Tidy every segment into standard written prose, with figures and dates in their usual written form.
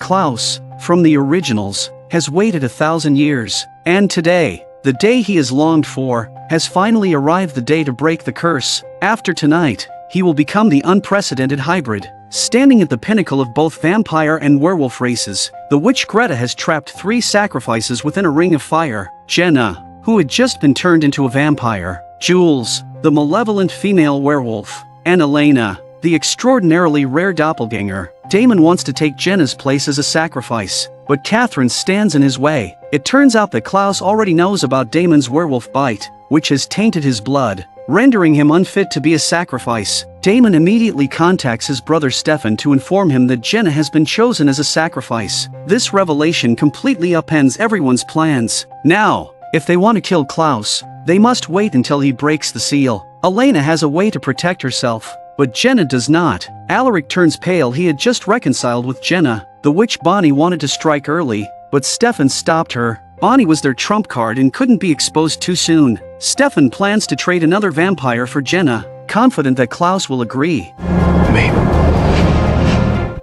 Klaus, from the originals, has waited 1,000 years, and today, the day he has longed for, has finally arrived, the day to break the curse. After tonight, he will become the unprecedented hybrid, standing at the pinnacle of both vampire and werewolf races. The witch Greta has trapped 3 sacrifices within a ring of fire: Jenna, who had just been turned into a vampire; Jules, the malevolent female werewolf; and Elena, the extraordinarily rare doppelganger. Damon wants to take Jenna's place as a sacrifice, but Catherine stands in his way. It turns out that Klaus already knows about Damon's werewolf bite, which has tainted his blood, rendering him unfit to be a sacrifice. Damon immediately contacts his brother Stefan to inform him that Jenna has been chosen as a sacrifice. This revelation completely upends everyone's plans. Now, if they want to kill Klaus, they must wait until he breaks the seal. Elena has a way to protect herself, but Jenna does not. Alaric turns pale. He had just reconciled with Jenna. The witch Bonnie wanted to strike early, but Stefan stopped her. Bonnie was their trump card and couldn't be exposed too soon. Stefan plans to trade another vampire for Jenna, confident that Klaus will agree. Maybe.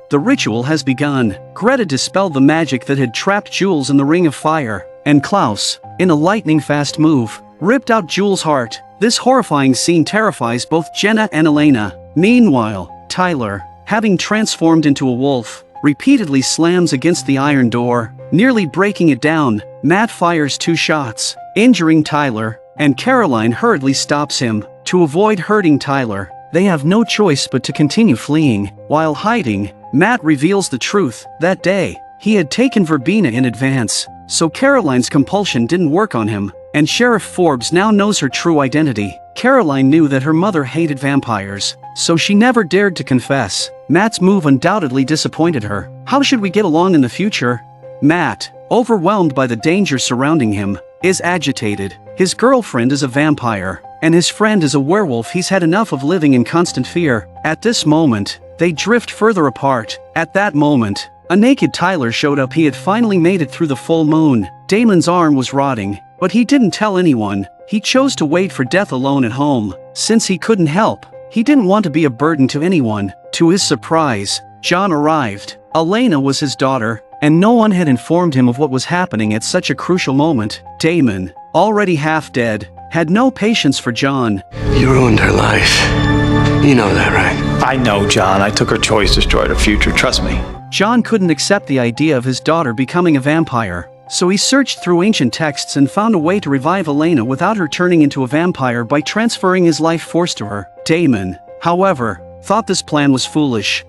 The ritual has begun. Greta dispelled the magic that had trapped Jules in the ring of fire, and Klaus, in a lightning-fast move, ripped out Jules' heart. This horrifying scene terrifies both Jenna and Elena. Meanwhile, Tyler, having transformed into a wolf, repeatedly slams against the iron door, nearly breaking it down. Matt fires 2 shots, injuring Tyler, and Caroline hurriedly stops him. To avoid hurting Tyler, they have no choice but to continue fleeing. While hiding, Matt reveals the truth. That day, he had taken verbena in advance, so Caroline's compulsion didn't work on him, and Sheriff Forbes now knows her true identity. Caroline knew that her mother hated vampires, so she never dared to confess. Matt's move undoubtedly disappointed her. How should we get along in the future? Matt, overwhelmed by the danger surrounding him, is agitated. His girlfriend is a vampire, and his friend is a werewolf. He's had enough of living in constant fear. At this moment, they drift further apart. At that moment, a naked Tyler showed up. He had finally made it through the full moon. Damon's arm was rotting, but he didn't tell anyone. He chose to wait for death alone at home. Since he couldn't help, he didn't want to be a burden to anyone. To his surprise, John arrived. Elena was his daughter, and no one had informed him of what was happening at such a crucial moment. Damon, already half dead, had no patience for John. You ruined her life. You know that, right? I know, John. I took her choice, destroyed her future. Trust me. John couldn't accept the idea of his daughter becoming a vampire, so he searched through ancient texts and found a way to revive Elena without her turning into a vampire by transferring his life force to her. Damon, however, thought this plan was foolish.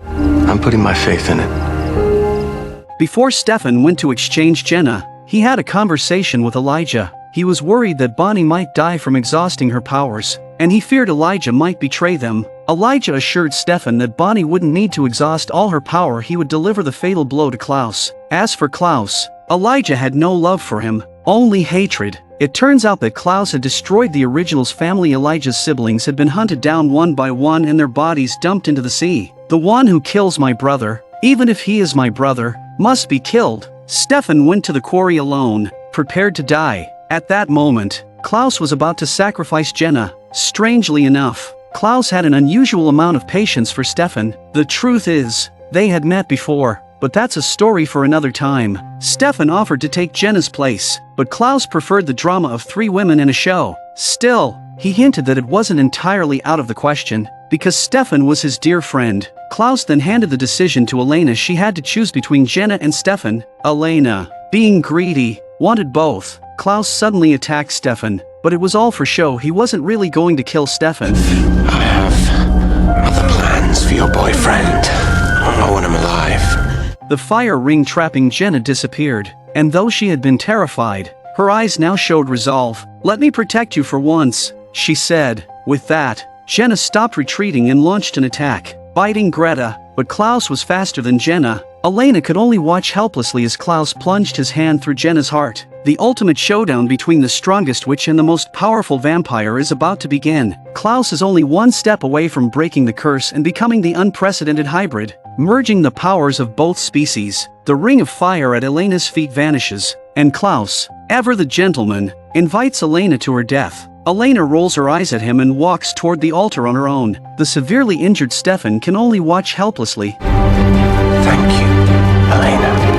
I'm putting my faith in it. Before Stefan went to exchange Jenna, he had a conversation with Elijah. He was worried that Bonnie might die from exhausting her powers, and he feared Elijah might betray them. Elijah assured Stefan that Bonnie wouldn't need to exhaust all her power. He would deliver the fatal blow to Klaus. As for Klaus, Elijah had no love for him, only hatred. It turns out that Klaus had destroyed the original's family. Elijah's siblings had been hunted down one by one and their bodies dumped into the sea. The one who kills my brother, even if he is my brother, must be killed. Stefan went to the quarry alone, prepared to die. At that moment, Klaus was about to sacrifice Jenna. Strangely enough, Klaus had an unusual amount of patience for Stefan. The truth is, they had met before, but that's a story for another time. Stefan offered to take Jenna's place, but Klaus preferred the drama of 3 women in a show. Still, he hinted that it wasn't entirely out of the question, because Stefan was his dear friend. Klaus then handed the decision to Elena. She had to choose between Jenna and Stefan. Elena, being greedy, wanted both. Klaus suddenly attacked Stefan, but it was all for show. He wasn't really going to kill Stefan. I have other plans for your boyfriend. I want him alive. The fire ring trapping Jenna disappeared, and though she had been terrified, her eyes now showed resolve. "Let me protect you for once," she said. With that, Jenna stopped retreating and launched an attack, biting Greta, but Klaus was faster than Jenna. Elena could only watch helplessly as Klaus plunged his hand through Jenna's heart. The ultimate showdown between the strongest witch and the most powerful vampire is about to begin. Klaus is only one step away from breaking the curse and becoming the unprecedented hybrid, merging the powers of both species. The ring of fire at Elena's feet vanishes, and Klaus, ever the gentleman, invites Elena to her death. Elena rolls her eyes at him and walks toward the altar on her own. The severely injured Stefan can only watch helplessly. Thank you, Elena.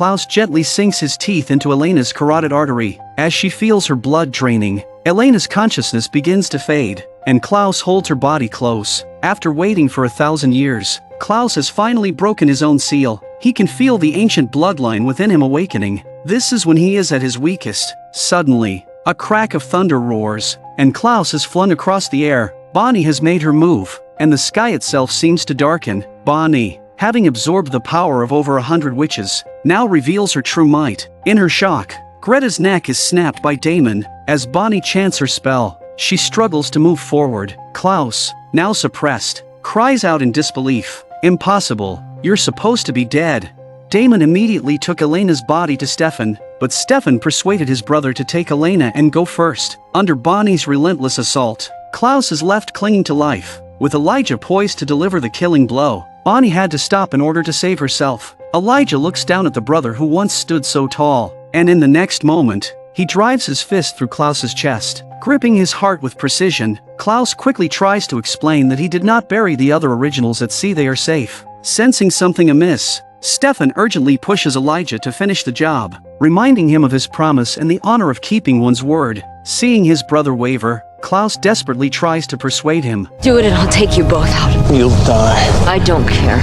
Klaus gently sinks his teeth into Elena's carotid artery. As she feels her blood draining, Elena's consciousness begins to fade, and Klaus holds her body close. After waiting for 1,000 years, Klaus has finally broken his own seal. He can feel the ancient bloodline within him awakening. This is when he is at his weakest. Suddenly, a crack of thunder roars, and Klaus is flung across the air. Bonnie has made her move, and the sky itself seems to darken. Bonnie, having absorbed the power of over 100 witches, now reveals her true might. In her shock, Greta's neck is snapped by Damon. As Bonnie chants her spell, she struggles to move forward. Klaus, now suppressed, cries out in disbelief. Impossible, you're supposed to be dead. Damon immediately took Elena's body to Stefan, but Stefan persuaded his brother to take Elena and go first. Under Bonnie's relentless assault, Klaus is left clinging to life. With Elijah poised to deliver the killing blow, Bonnie had to stop in order to save herself. Elijah looks down at the brother who once stood so tall, and in the next moment, he drives his fist through Klaus's chest, gripping his heart with precision. Klaus quickly tries to explain that he did not bury the other originals at sea, they are safe. Sensing something amiss, Stefan urgently pushes Elijah to finish the job, reminding him of his promise and the honor of keeping one's word. Seeing his brother waver, Klaus desperately tries to persuade him. Do it and I'll take you both out. You'll die. I don't care.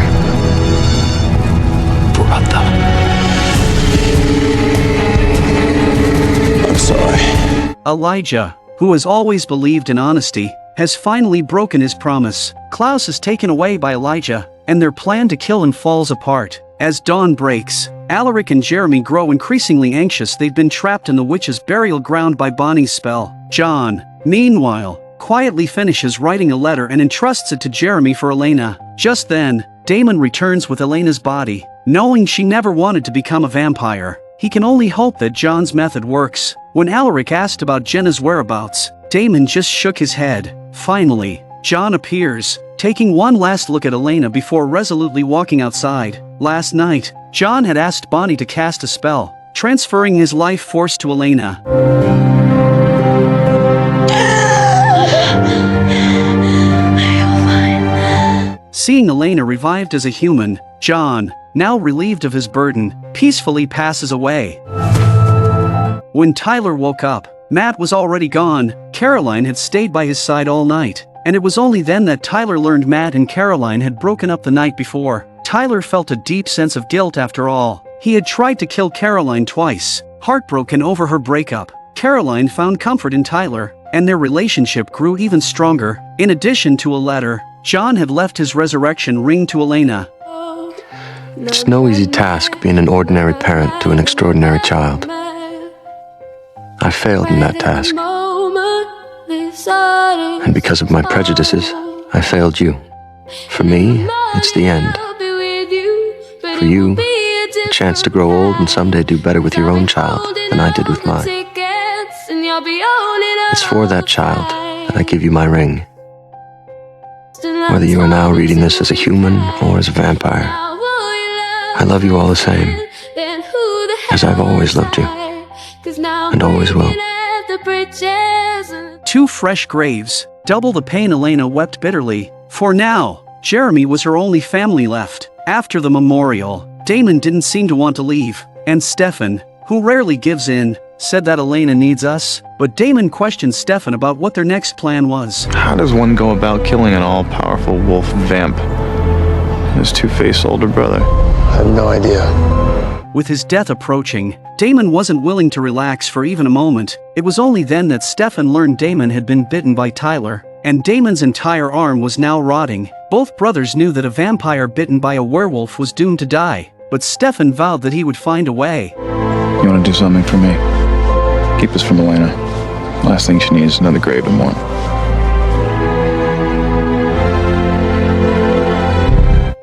Brother. I'm sorry. Elijah, who has always believed in honesty, has finally broken his promise. Klaus is taken away by Elijah, and their plan to kill him falls apart. As dawn breaks, Alaric and Jeremy grow increasingly anxious. They've been trapped in the witch's burial ground by Bonnie's spell. John, meanwhile, quietly finishes writing a letter and entrusts it to Jeremy for Elena. Just then, Damon returns with Elena's body. Knowing she never wanted to become a vampire, he can only hope that John's method works. When Alaric asked about Jenna's whereabouts, Damon just shook his head. Finally, John appears, taking one last look at Elena before resolutely walking outside. Last night, John had asked Bonnie to cast a spell, transferring his life force to Elena. Seeing Elena revived as a human, John, now relieved of his burden, peacefully passes away. When Tyler woke up, Matt was already gone. Caroline had stayed by his side all night, and it was only then that Tyler learned Matt and Caroline had broken up the night before. Tyler felt a deep sense of guilt after all. He had tried to kill Caroline twice. Heartbroken over her breakup, Caroline found comfort in Tyler, and their relationship grew even stronger. In addition to a letter, John had left his resurrection ring to Elena. It's no easy task being an ordinary parent to an extraordinary child. I failed in that task. And because of my prejudices, I failed you. For me, it's the end. For you, a chance to grow old and someday do better with your own child than I did with mine. It's for that child that I give you my ring. Whether you are now reading this as a human or as a vampire, I love you all the same, as I've always loved you, and always will. 2 fresh graves, double the pain. Elena wept bitterly. For now, Jeremy was her only family left. After the memorial, Damon didn't seem to want to leave, and Stefan, who rarely gives in, said that Elena needs us, but Damon questioned Stefan about what their next plan was. How does one go about killing an all-powerful wolf vamp and his two-faced older brother? I have no idea. With his death approaching, Damon wasn't willing to relax for even a moment. It was only then that Stefan learned Damon had been bitten by Tyler, and Damon's entire arm was now rotting. Both brothers knew that a vampire bitten by a werewolf was doomed to die, but Stefan vowed that he would find a way. You want to do something for me? Keep this from Elena. Last thing she needs is another grave to mourn.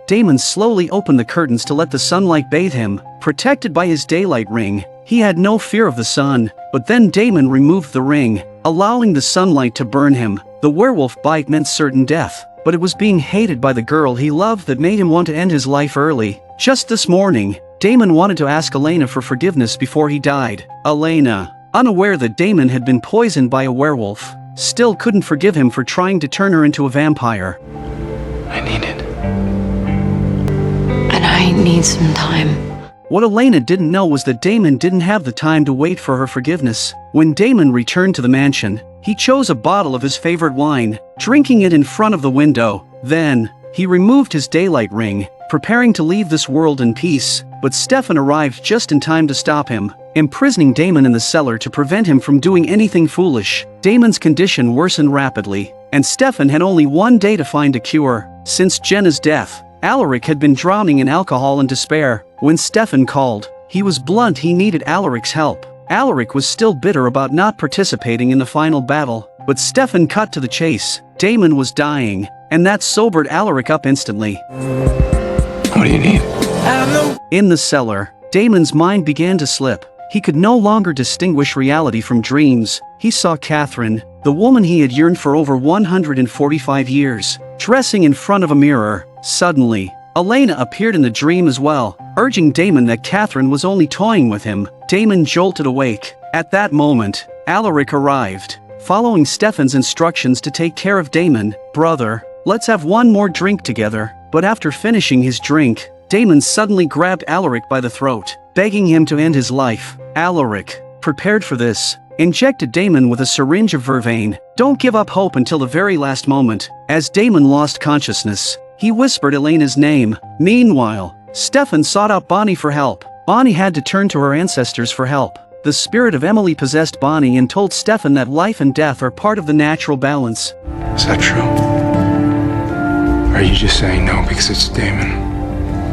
Damon slowly opened the curtains to let the sunlight bathe him. Protected by his daylight ring, he had no fear of the sun, but then Damon removed the ring, allowing the sunlight to burn him. The werewolf bite meant certain death, but it was being hated by the girl he loved that made him want to end his life early. Just this morning, Damon wanted to ask Elena for forgiveness before he died. Elena, unaware that Damon had been poisoned by a werewolf, still couldn't forgive him for trying to turn her into a vampire. I need it. And I need some time. What Elena didn't know was that Damon didn't have the time to wait for her forgiveness. When Damon returned to the mansion, he chose a bottle of his favorite wine, drinking it in front of the window. Then, he removed his daylight ring, preparing to leave this world in peace, but Stefan arrived just in time to stop him, imprisoning Damon in the cellar to prevent him from doing anything foolish. Damon's condition worsened rapidly, and Stefan had only one day to find a cure. Since Jenna's death, Alaric had been drowning in alcohol and despair. When Stefan called, he was blunt. He needed Alaric's help. Alaric was still bitter about not participating in the final battle, but Stefan cut to the chase. Damon was dying, and that sobered Alaric up instantly. What do you need? In the cellar, Damon's mind began to slip. He could no longer distinguish reality from dreams. He saw Catherine, the woman he had yearned for over 145 years, dressing in front of a mirror. Suddenly, Elena appeared in the dream as well, urging Damon that Catherine was only toying with him. Damon jolted awake. At that moment, Alaric arrived, following Stefan's instructions to take care of Damon. "Brother, let's have one more drink together." But after finishing his drink, Damon suddenly grabbed Alaric by the throat, begging him to end his life. Alaric, prepared for this, injected Damon with a syringe of vervain. Don't give up hope until the very last moment. As Damon lost consciousness, he whispered Elena's name. Meanwhile, Stefan sought out Bonnie for help. Bonnie had to turn to her ancestors for help. The spirit of Emily possessed Bonnie and told Stefan that life and death are part of the natural balance. Is that true? Or are you just saying no because it's Damon?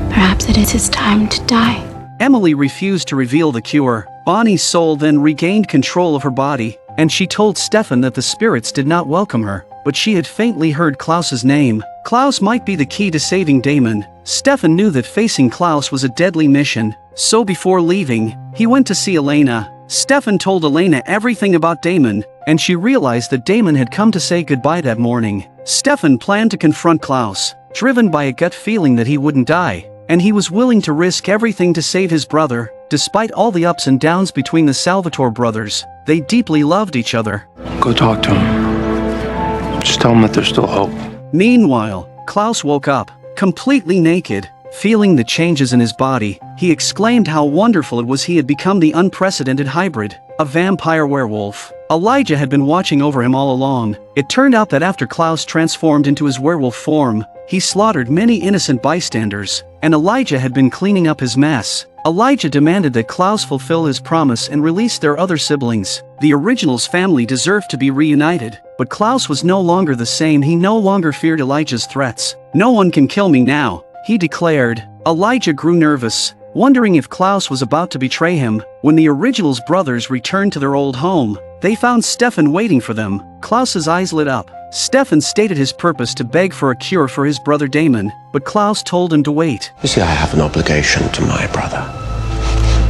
Perhaps it is his time to die. Emily refused to reveal the cure. Bonnie's soul then regained control of her body, and she told Stefan that the spirits did not welcome her, but she had faintly heard Klaus's name. Klaus might be the key to saving Damon. Stefan knew that facing Klaus was a deadly mission, so before leaving, he went to see Elena. Stefan told Elena everything about Damon, and she realized that Damon had come to say goodbye that morning. Stefan planned to confront Klaus, driven by a gut feeling that he wouldn't die, and he was willing to risk everything to save his brother. Despite all the ups and downs between the Salvatore brothers, they deeply loved each other. Go talk to him. Just tell him that there's still hope. Meanwhile, Klaus woke up, completely naked. Feeling the changes in his body, he exclaimed how wonderful it was he had become the unprecedented hybrid, a vampire werewolf. Elijah had been watching over him all along. It turned out that after Klaus transformed into his werewolf form, he slaughtered many innocent bystanders, and Elijah had been cleaning up his mess. Elijah demanded that Klaus fulfill his promise and release their other siblings. The original's family deserved to be reunited, but Klaus was no longer the same. He no longer feared Elijah's threats. "No one can kill me now," he declared. Elijah grew nervous, wondering if Klaus was about to betray him. When the original's brothers returned to their old home, they found Stefan waiting for them. Klaus's eyes lit up. Stefan stated his purpose to beg for a cure for his brother Damon, but Klaus told him to wait. You see, I have an obligation to my brother.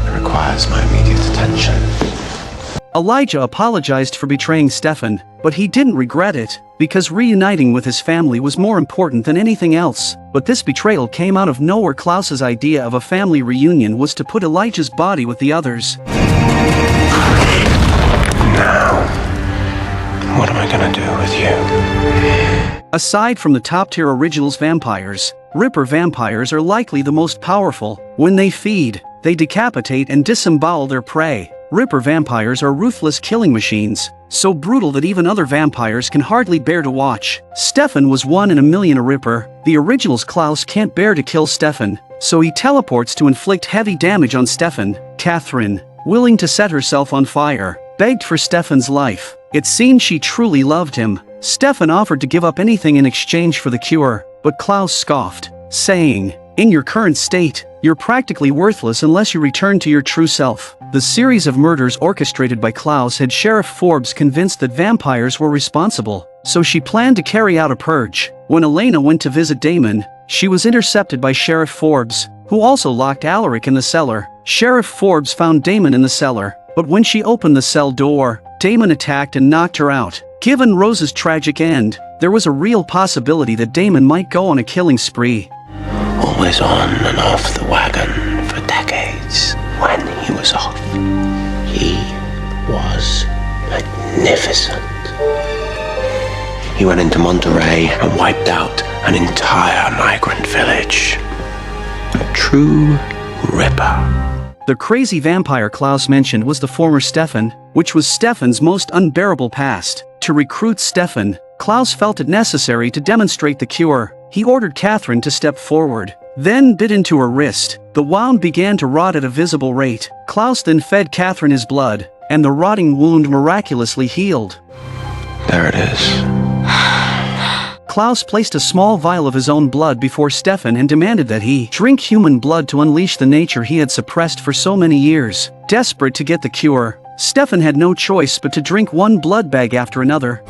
It requires my immediate attention. Elijah apologized for betraying Stefan, but he didn't regret it, because reuniting with his family was more important than anything else. But this betrayal came out of nowhere. Klaus's idea of a family reunion was to put Elijah's body with the others. Now, what am I gonna do with you? Aside from the top-tier originals vampires, Ripper vampires are likely the most powerful. When they feed, they decapitate and disembowel their prey. Ripper vampires are ruthless killing machines, so brutal that even other vampires can hardly bear to watch. Stefan was 1 in a million a Ripper. The original's Klaus can't bear to kill Stefan, so he teleports to inflict heavy damage on Stefan. Catherine, willing to set herself on fire, begged for Stefan's life. It seemed she truly loved him. Stefan offered to give up anything in exchange for the cure, but Klaus scoffed, saying, "In your current state, you're practically worthless unless you return to your true self." The series of murders orchestrated by Klaus had Sheriff Forbes convinced that vampires were responsible, so she planned to carry out a purge. When Elena went to visit Damon, she was intercepted by Sheriff Forbes, who also locked Alaric in the cellar. Sheriff Forbes found Damon in the cellar, but when she opened the cell door, Damon attacked and knocked her out. Given Rose's tragic end, there was a real possibility that Damon might go on a killing spree. Always on and off the wagon for decades. When he was off, he was magnificent. He went into Monterey and wiped out an entire migrant village. A true Ripper. The crazy vampire Klaus mentioned was the former Stefan, which was Stefan's most unbearable past. To recruit Stefan, Klaus felt it necessary to demonstrate the cure. He ordered Catherine to step forward, then bit into her wrist. The wound began to rot at a visible rate. Klaus then fed Catherine his blood, and the rotting wound miraculously healed. There it is. Klaus placed a small vial of his own blood before Stefan and demanded that he drink human blood to unleash the nature he had suppressed for so many years. Desperate to get the cure, Stefan had no choice but to drink one blood bag after another.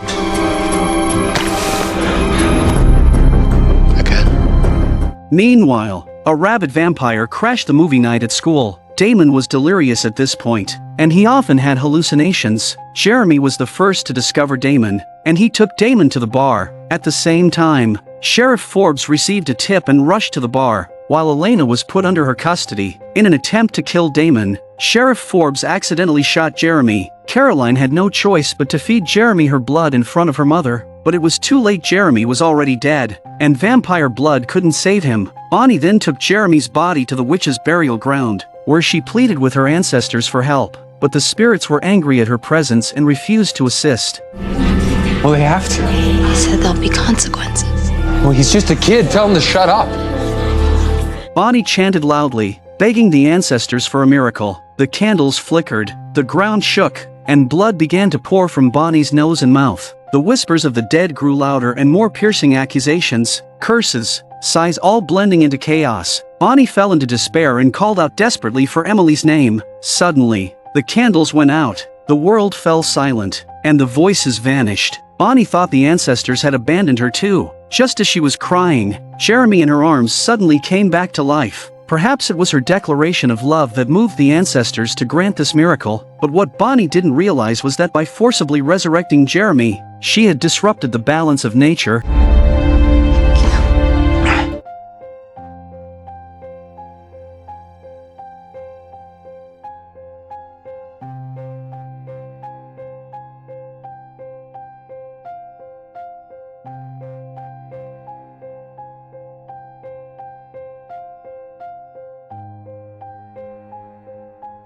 Again. Meanwhile, a rabid vampire crashed the movie night at school. Damon was delirious at this point, and he often had hallucinations. Jeremy was the first to discover Damon, and he took Damon to the bar. At the same time, Sheriff Forbes received a tip and rushed to the bar, while Elena was put under her custody. In an attempt to kill Damon, Sheriff Forbes accidentally shot Jeremy. Caroline had no choice but to feed Jeremy her blood in front of her mother, but it was too late. Jeremy was already dead, and vampire blood couldn't save him. Bonnie then took Jeremy's body to the witch's burial ground, where she pleaded with her ancestors for help, but the spirits were angry at her presence and refused to assist. Well, they have to. He said there'll be consequences. Well, he's just a kid. Tell him to shut up. Bonnie chanted loudly, begging the ancestors for a miracle. The candles flickered, the ground shook, and blood began to pour from Bonnie's nose and mouth. The whispers of the dead grew louder, and more piercing accusations, curses, sighs, all blending into chaos. Bonnie fell into despair and called out desperately for Emily's name. Suddenly, the candles went out, the world fell silent, and the voices vanished. Bonnie thought the ancestors had abandoned her too. Just as she was crying, Jeremy in her arms suddenly came back to life. Perhaps it was her declaration of love that moved the ancestors to grant this miracle, but what Bonnie didn't realize was that by forcibly resurrecting Jeremy, she had disrupted the balance of nature.